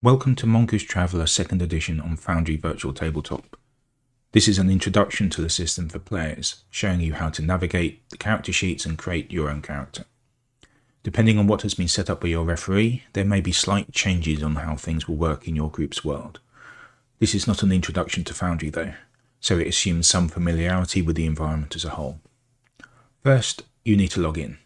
Welcome to Mongoose Traveller 2nd edition on Foundry Virtual Tabletop. This is an introduction to the system for players, showing you how to navigate the character sheets and create your own character. Depending on what has been set up by your referee, there may be slight changes on how things will work in your group's world. This is not an introduction to Foundry though, so it assumes some familiarity with the environment as a whole. First, you need to log in,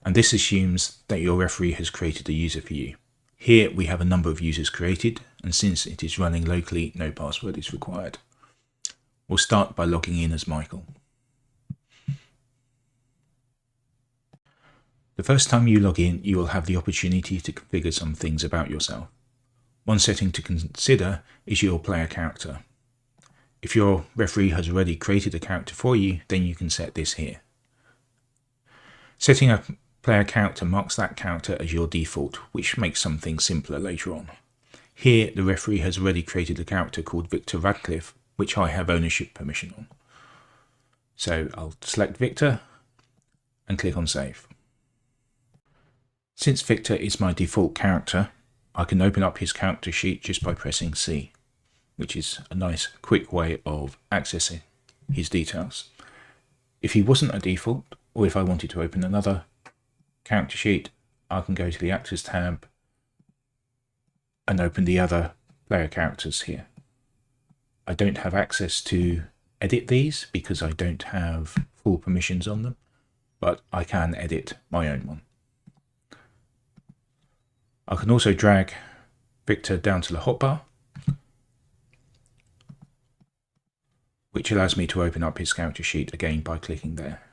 and this assumes that your referee has created a user for you. Here we have a number of users created, and since it is running locally, no password is required. We'll start by logging in as Michael. The first time you log in, you will have the opportunity to configure some things about yourself. One setting to consider is your player character. If your referee has already created a character for you, then you can set this here. Setting a player character marks that character as your default, which makes some things simpler later on. Here, the referee has already created a character called Victor Radcliffe, which I have ownership permission on. So I'll select Victor and click on Save. Since Victor is my default character, I can open up his character sheet just by pressing C, which is a nice quick way of accessing his details. If he wasn't a default, or if I wanted to open another character sheet, I can go to the Actors tab and open the other player characters here. I don't have access to edit these because I don't have full permissions on them, but I can edit my own one. I can also drag Victor down to the hotbar, which allows me to open up his character sheet again by clicking there.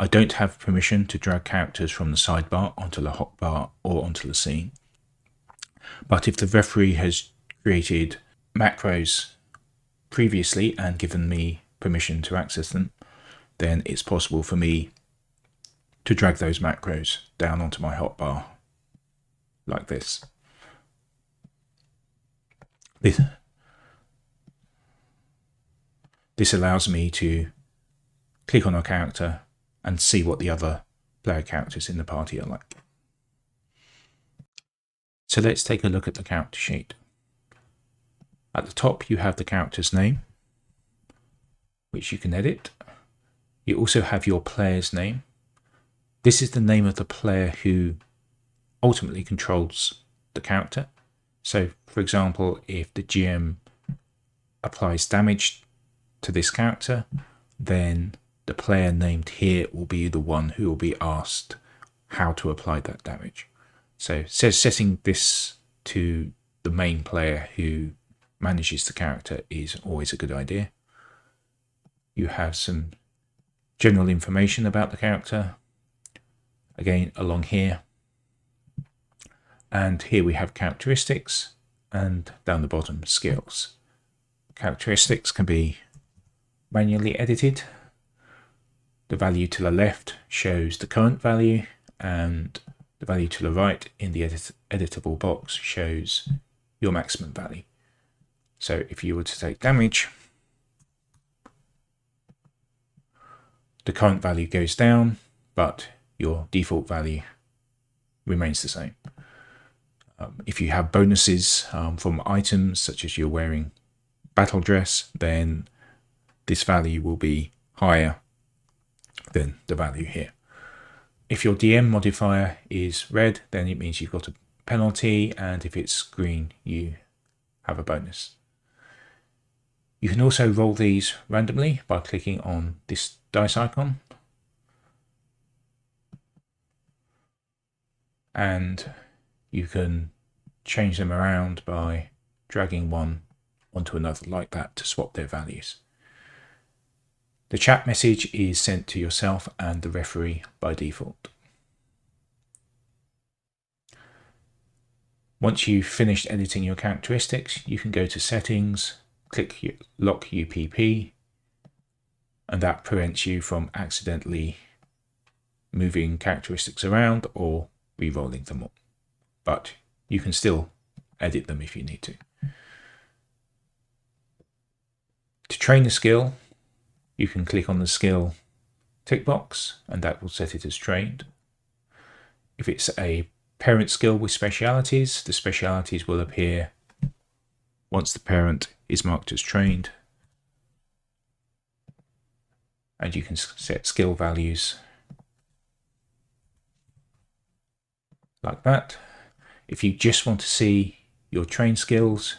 I don't have permission to drag characters from the sidebar onto the hotbar or onto the scene, but if the referee has created macros previously and given me permission to access them, then it's possible for me to drag those macros down onto my hotbar like this. This allows me to click on a character and see what the other player characters in the party are like. So let's take a look at the character sheet. At the top you have the character's name, which you can edit. You also have your player's name. This is the name of the player who ultimately controls the character. So for example, if the GM applies damage to this character, then the player named here will be the one who will be asked how to apply that damage. So setting this to the main player who manages the character is always a good idea. You have some general information about the character, again along here. And here we have characteristics, and down the bottom skills. Characteristics can be manually edited. The value to the left shows the current value, and the value to the right in the editable box shows your maximum value. So if you were to take damage, the current value goes down, but your default value remains the same. If you have bonuses from items, such as you're wearing battle dress, then this value will be higher than the value here. If your DM modifier is red, then it means you've got a penalty, and if it's green, you have a bonus. You can also roll these randomly by clicking on this dice icon, and you can change them around by dragging one onto another like that to swap their values. The chat message is sent to yourself and the referee by default. Once you've finished editing your characteristics, you can go to Settings, click Lock UPP, and that prevents you from accidentally moving characteristics around or re-rolling them all. But you can still edit them if you need to. To train the skill, you can click on the skill tick box and that will set it as trained. If it's a parent skill with specialities. The specialities will appear once the parent is marked as trained. And you can set skill values like that. If you just want to see your trained skills,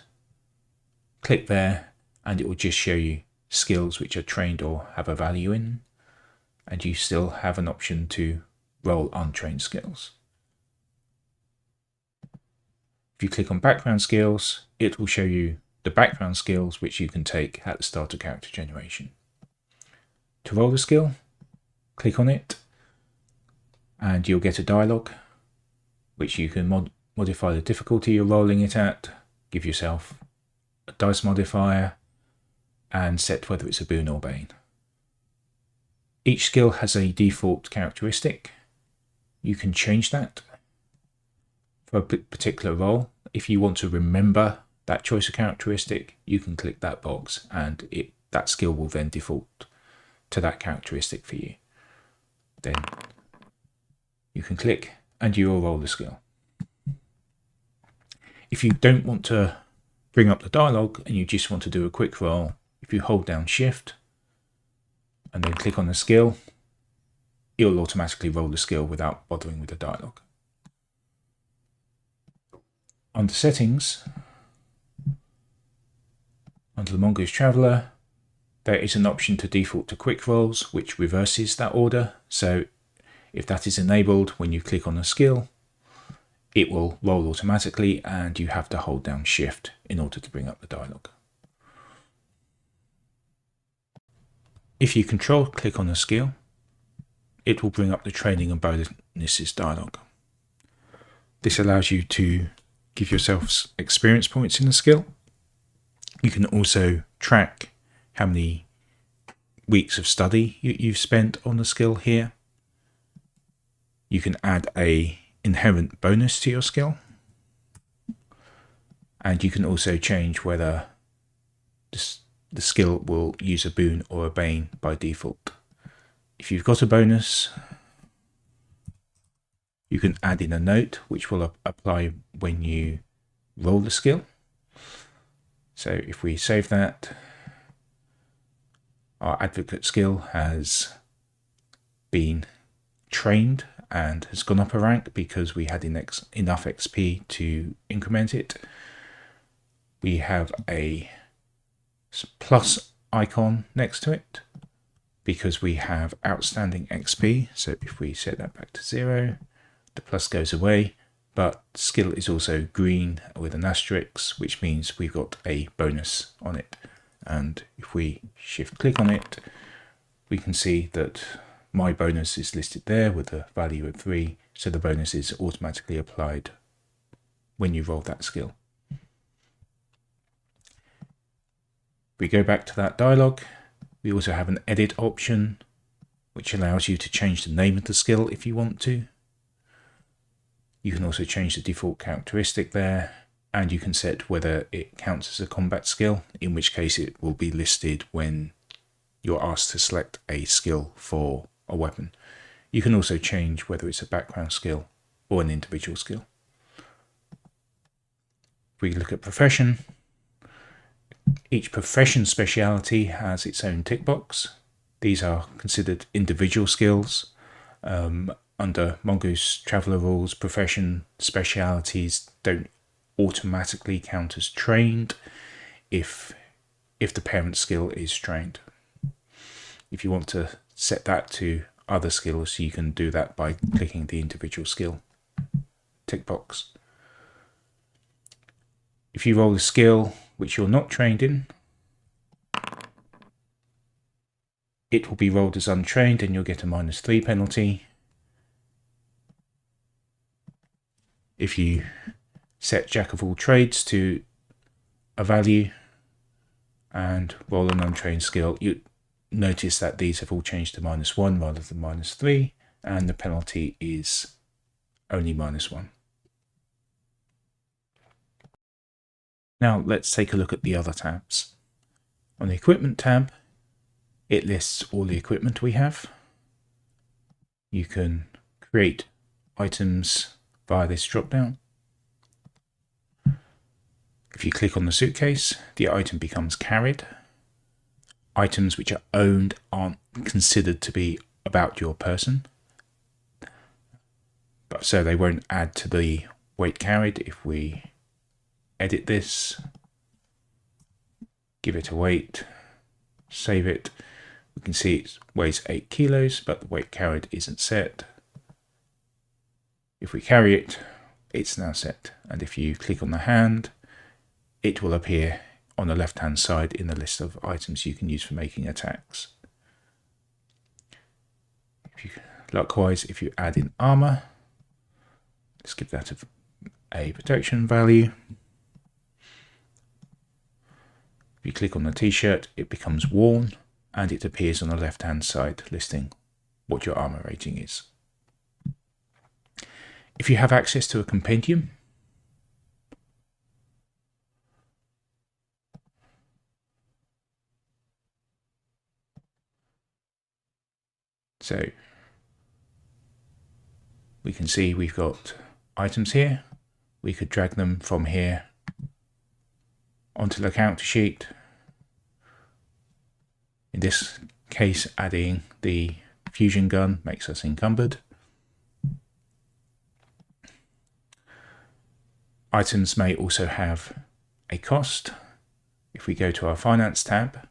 click there and it will just show you skills which are trained or have a value in, and you still have an option to roll untrained skills. If you click on background skills, it will show you the background skills which you can take at the start of character generation. To roll the skill, click on it and you'll get a dialog which you can modify the difficulty you're rolling it at, give yourself a dice modifier and set whether it's a boon or bane. Each skill has a default characteristic. You can change that for a particular role. If you want to remember that choice of characteristic, you can click that box and that skill will then default to that characteristic for you. Then you can click and you will roll the skill. If you don't want to bring up the dialogue and you just want to do a quick roll, if you hold down Shift and then click on the skill, it will automatically roll the skill without bothering with the dialogue. Under Settings, under the Mongoose Traveller, there is an option to default to quick rolls, which reverses that order. So if that is enabled, when you click on a skill, it will roll automatically and you have to hold down Shift in order to bring up the dialogue. If you control click on a skill, it will bring up the training and bonuses dialog. This allows you to give yourself experience points in the skill. You can also track how many weeks of study you've spent on the skill here. You can add a inherent bonus to your skill. And you can also change whether the skill will use a boon or a bane by default. If you've got a bonus, you can add in a note which will apply when you roll the skill. So if we save that, our advocate skill has been trained and has gone up a rank because we had enough XP to increment it. We have a plus icon next to it because we have outstanding XP. So if we set that back to 0, the plus goes away, but skill is also green with an asterisk, which means we've got a bonus on it. And if we shift click on it, we can see that my bonus is listed there with a value of 3. So the bonus is automatically applied when you roll that skill. We go back to that dialog. We also have an edit option, which allows you to change the name of the skill if you want to. You can also change the default characteristic there, and you can set whether it counts as a combat skill, in which case it will be listed when you're asked to select a skill for a weapon. You can also change whether it's a background skill or an individual skill. If we look at profession, each profession speciality has its own tick box. These are considered individual skills. Under Mongoose Traveller rules, profession specialities don't automatically count as trained if the parent skill is trained. If you want to set that to other skills, you can do that by clicking the individual skill tick box. If you roll a skill which you're not trained in, it will be rolled as untrained and you'll get a -3 penalty. If you set Jack of all trades to a value and roll an untrained skill, you notice that these have all changed to -1 rather than -3, and the penalty is only -1. Now let's take a look at the other tabs. On the equipment tab, it lists all the equipment we have. You can create items via this drop down. If you click on the suitcase, the item becomes carried. Items which are owned aren't considered to be about your person, but so they won't add to the weight carried. If we edit this, give it a weight, save it, we can see it weighs 8 kilos, but the weight carried isn't set. If we carry it, it's now set. And if you click on the hand, it will appear on the left hand side in the list of items you can use for making attacks. Likewise, if you add in armor, let's give that a protection value. If you click on the t-shirt, it becomes worn and it appears on the left hand side listing what your armor rating is. If you have access to a compendium, so we can see we've got items here. We could drag them from here onto the character sheet. In this case, adding the fusion gun makes us encumbered. Items may also have a cost. If we go to our finance tab,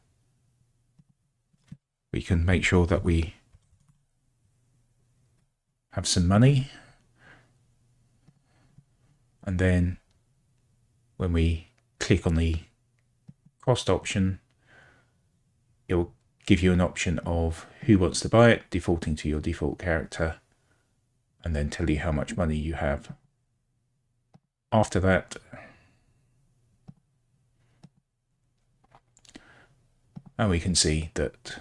we can make sure that we have some money. And then when we click on the cost option, it will give you an option of who wants to buy it, defaulting to your default character, and then tell you how much money you have. After that, and we can see that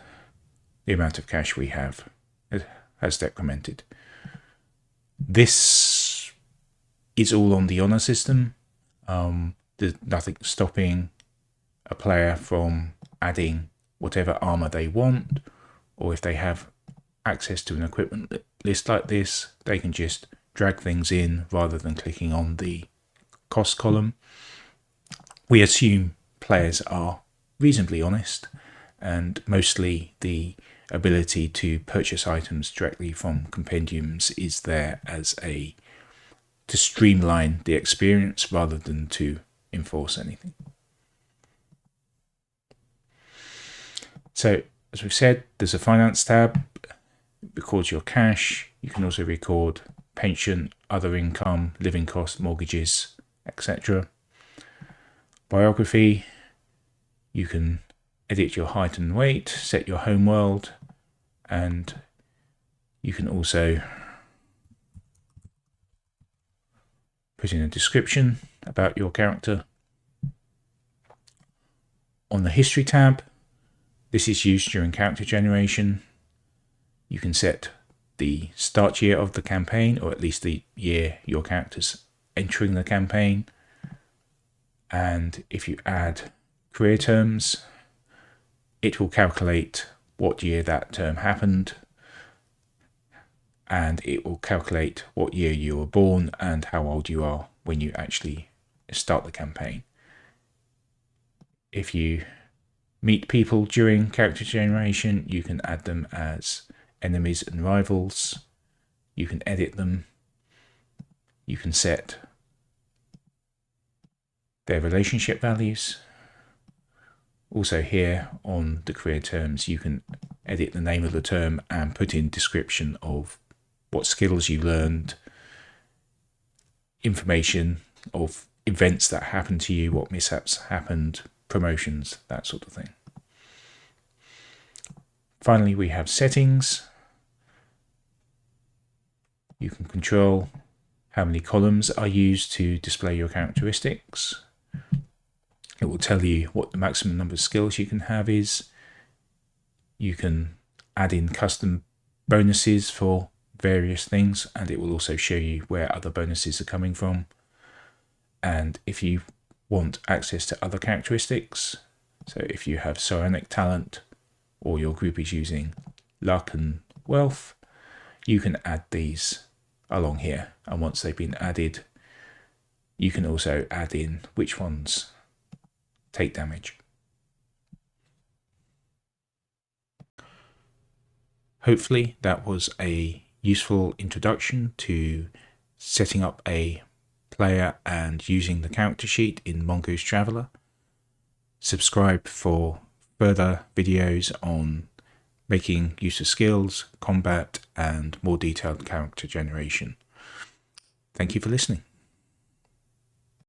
the amount of cash we have has decremented. This is all on the honor system. There's nothing stopping a player from adding whatever armor they want, or if they have access to an equipment list like this, they can just drag things in rather than clicking on the cost column. We assume players are reasonably honest, and mostly the ability to purchase items directly from compendiums is there as to streamline the experience rather than to enforce anything. So as we've said, there's a finance tab. It records your cash. You can also record pension, other income, living costs, mortgages, etc. Biography, you can edit your height and weight, set your home world, and you can also put in a description about your character. On the history tab, this is used during character generation. You can set the start year of the campaign, or at least the year your character's entering the campaign. And if you add career terms, it will calculate what year that term happened, and it will calculate what year you were born and how old you are when you actually start the campaign. If you meet people during character generation, you can add them as enemies and rivals. You can edit them. You can set their relationship values. Also here on the career terms, you can edit the name of the term and put in description of what skills you learned, information of events that happened to you, what mishaps happened, promotions, that sort of thing. Finally, we have settings. You can control how many columns are used to display your characteristics. It will tell you what the maximum number of skills you can have is. You can add in custom bonuses for various things, and it will also show you where other bonuses are coming from. And if you want access to other characteristics, so if you have psionic talent or your group is using luck and wealth, you can add these along here, and once they've been added, you can also add in which ones take damage. Hopefully that was a useful introduction to setting up a player and using the character sheet in Mongoose Traveller. Subscribe for further videos on making use of skills, combat, and more detailed character generation. Thank you for listening.